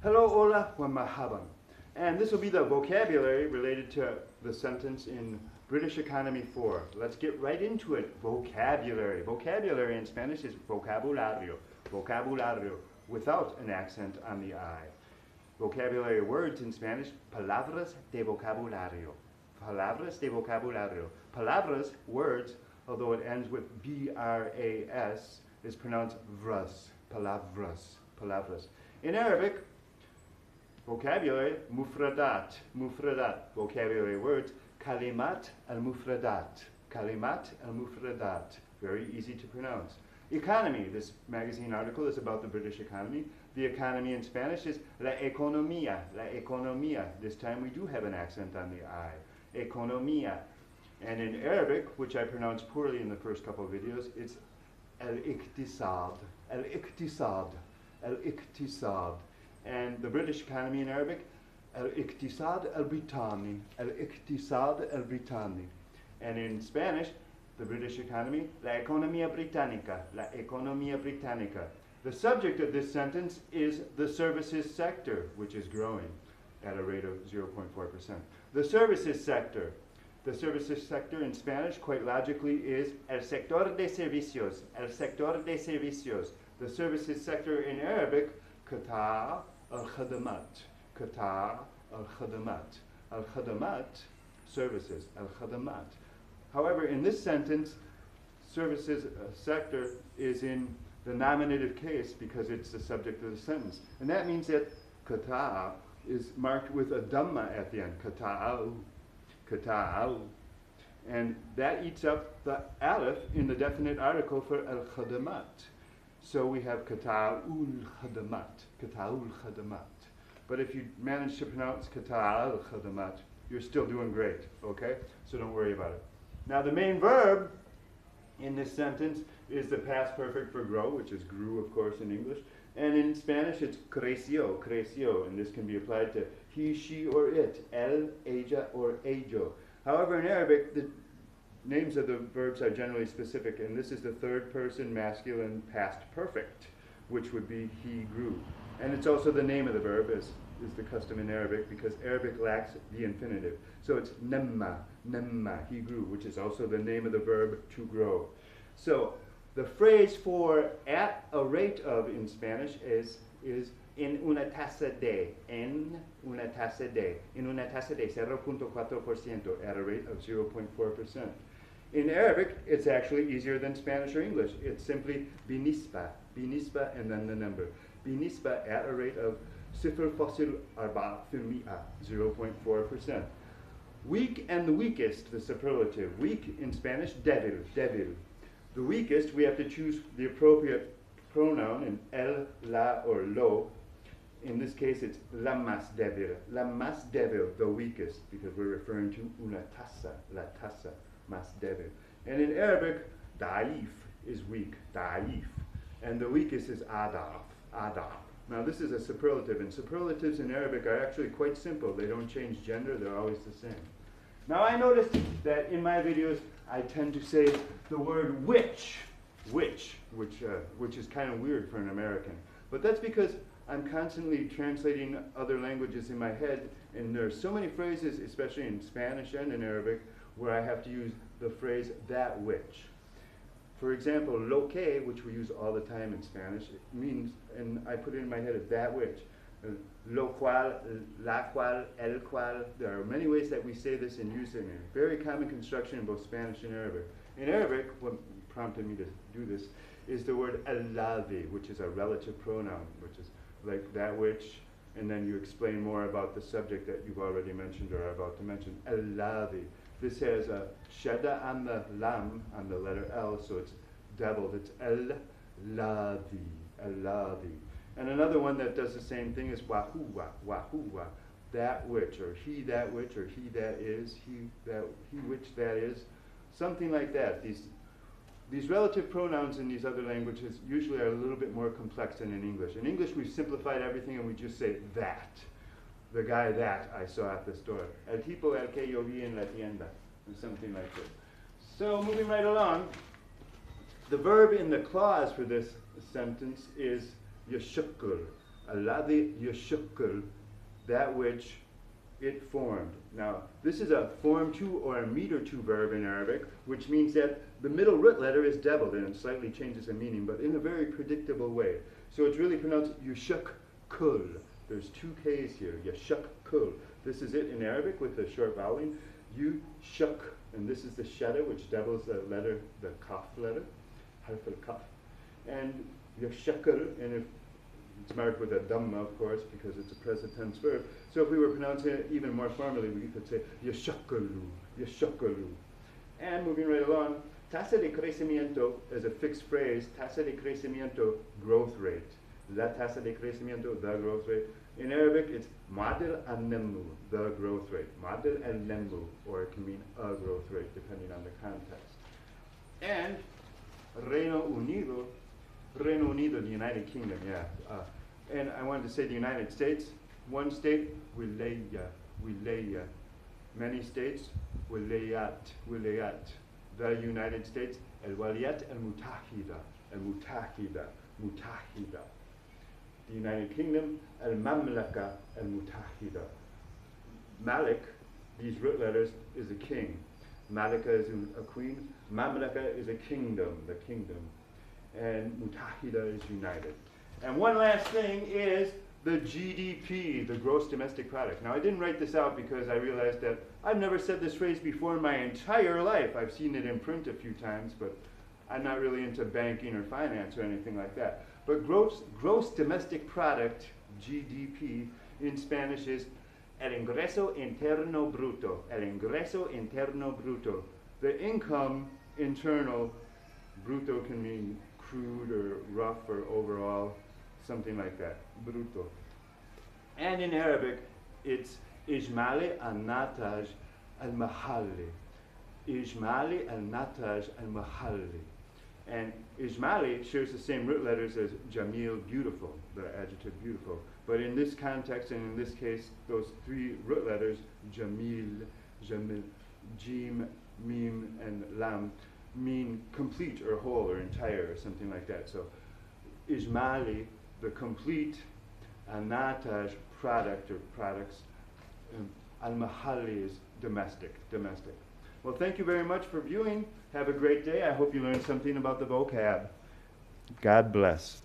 Hello, hola, wa marhaban. And this will be the vocabulary related to the sentence in British Economy 4. Let's get right into it. Vocabulary. Vocabulary in Spanish is vocabulario. Vocabulario, without an accent on the I. Vocabulary words in Spanish, palabras de vocabulario. Palabras de vocabulario. Palabras, words, although it ends with B-R-A-S, is pronounced vras. Palavras. Palavras. In Arabic, vocabulary, mufradat. Mufradat. Vocabulary words, kalimat al-mufradat. Kalimat al-mufradat. Very easy to pronounce. Economy. This magazine article is about the British economy. The economy in Spanish is la economía. La economía. This time we do have an accent on the I. Economía. And in Arabic, which I pronounced poorly in the first couple of videos, it's al-iqtisad. Al-iqtisad. Al-iqtisad. And the British economy in Arabic, al-iqtisad al-Britani. Al-iqtisad al-Britani. And in Spanish, the British economy, la economía británica. La economía británica. The subject of this sentence is the services sector, which is growing at a rate of 0.4%. The services sector. The services sector in Spanish, quite logically, is el sector de servicios. El sector de servicios. The services sector in Arabic, qata al-khadamat. Qata al-khadamat. Al-khadamat, services. Al-khadamat. However, in this sentence, services sector is in the nominative case because it's the subject of the sentence. And that means that qata is marked with a dhamma at the end. Qata'u. Qata'u. And that eats up the aleph in the definite article for al-khadamat. So we have qata'ul khadamat. Qata'ul khadamat. But if you manage to pronounce qata'ul khadamat, you're still doing great, okay? So don't worry about it. Now the main verb in this sentence is the past perfect for grow, which is grew, of course, in English. And in Spanish, it's creció, creció. And this can be applied to he, she, or it. El, ella, or ello. However, in Arabic, the names of the verbs are generally specific. And this is the third person masculine past perfect, which would be he grew. And it's also the name of the verb, as is the custom in Arabic, because Arabic lacks the infinitive. So it's namma, namma, he grew, which is also the name of the verb to grow. So the phrase for at a rate of in Spanish is en una taza de, en una taza de, en una taza de 0.4%, at a rate of 0.4%. In Arabic, it's actually easier than Spanish or English. It's simply binisba, binisba, and then the number. Binisba at a rate of 0.4%, 0.4%. Weak and the weakest, the superlative. Weak in Spanish, débil, débil. The weakest, we have to choose the appropriate pronoun in el, la, or lo. In this case, it's la más débil. La más débil, the weakest, because we're referring to una taza, la taza, más débil. And in Arabic, da'if is weak, da'if. And the weakest is adaf, adaf. Now this is a superlative, and superlatives in Arabic are actually quite simple. They don't change gender, they're always the same. Now I noticed that in my videos, I tend to say the word which is kind of weird for an American. But that's because I'm constantly translating other languages in my head, and there are so many phrases, especially in Spanish and in Arabic, where I have to use the phrase that which. For example, lo que, which we use all the time in Spanish, it means, and I put it in my head, that which. Lo cual, la cual, el cual. There are many ways that we say this and use it. Very common construction in both Spanish and Arabic. In Arabic, what prompted me to do this is the word alladhi, which is a relative pronoun, which is like that which, and then you explain more about the subject that you've already mentioned or are about to mention. Alladhi. This has a shadda on the lam, on the letter L, so it's doubled. It's al-ladhi, al-ladhi. And another one that does the same thing is wahuwa, wahuwa, that which, or he that which, or he that is, he which that is, something like that. These relative pronouns in these other languages usually are a little bit more complex than in English. In English, we've simplified everything and we just say that. The guy that I saw at the store. El tipo el que yo vi en la tienda, or something like that. So moving right along, the verb in the clause for this sentence is yashukr. alladhi yashukul, that which it formed. Now, this is a form to or a meter to verb in Arabic, which means that the middle root letter is doubled and it slightly changes the meaning, but in a very predictable way. So it's really pronounced yushakul. There's two K's here, yashakul. This is it in Arabic with the short vowel. Yushak, and this is the shadda, which doubles the letter, the kaf letter, harf al-kaf. And yashakul, and if it's marked with a dhamma, of course, because it's a present tense verb. So if we were pronouncing it even more formally, we could say yashakalu, yashakalu. And moving right along, tasa de crecimiento is a fixed phrase. Tasa de crecimiento, growth rate. La tasa de crecimiento, the growth rate. In Arabic, it's madil al-nemu, the growth rate. Madil al-nemu, or it can mean a growth rate, depending on the context. And Reino Unido, the United Kingdom, yeah. And I wanted to say the United States. One state, wilaya. Many states, wilayat. The United States, el-waliyat al-mutahida. The United Kingdom, al-mamlaka al-mutahida. Malik, these root letters, is a king. Malika is a queen. Mamlaka is a kingdom, the kingdom. And mutahida is united. And one last thing is the GDP, the gross domestic product. Now, I didn't write this out because I realized that I've never said this phrase before in my entire life. I've seen it in print a few times, but I'm not really into banking or finance or anything like that. But gross domestic product, GDP, in Spanish is el ingreso interno bruto. El ingreso interno bruto. The income internal, bruto can mean crude or rough or overall, something like that, bruto. And in Arabic, it's ijmali al-nataj al-mahalli. Ijmali al-nataj al-mahalli. And ijmali shares the same root letters as jamil, beautiful, the adjective beautiful. But in this context and in this case, those three root letters, jamil, jim, mim, and lam, mean complete or whole or entire or something like that. So ijmali, the complete, nataj, product or products, al-mahalli is domestic. Well, thank you very much for viewing. Have a great day. I hope you learned something about the vocab. God bless.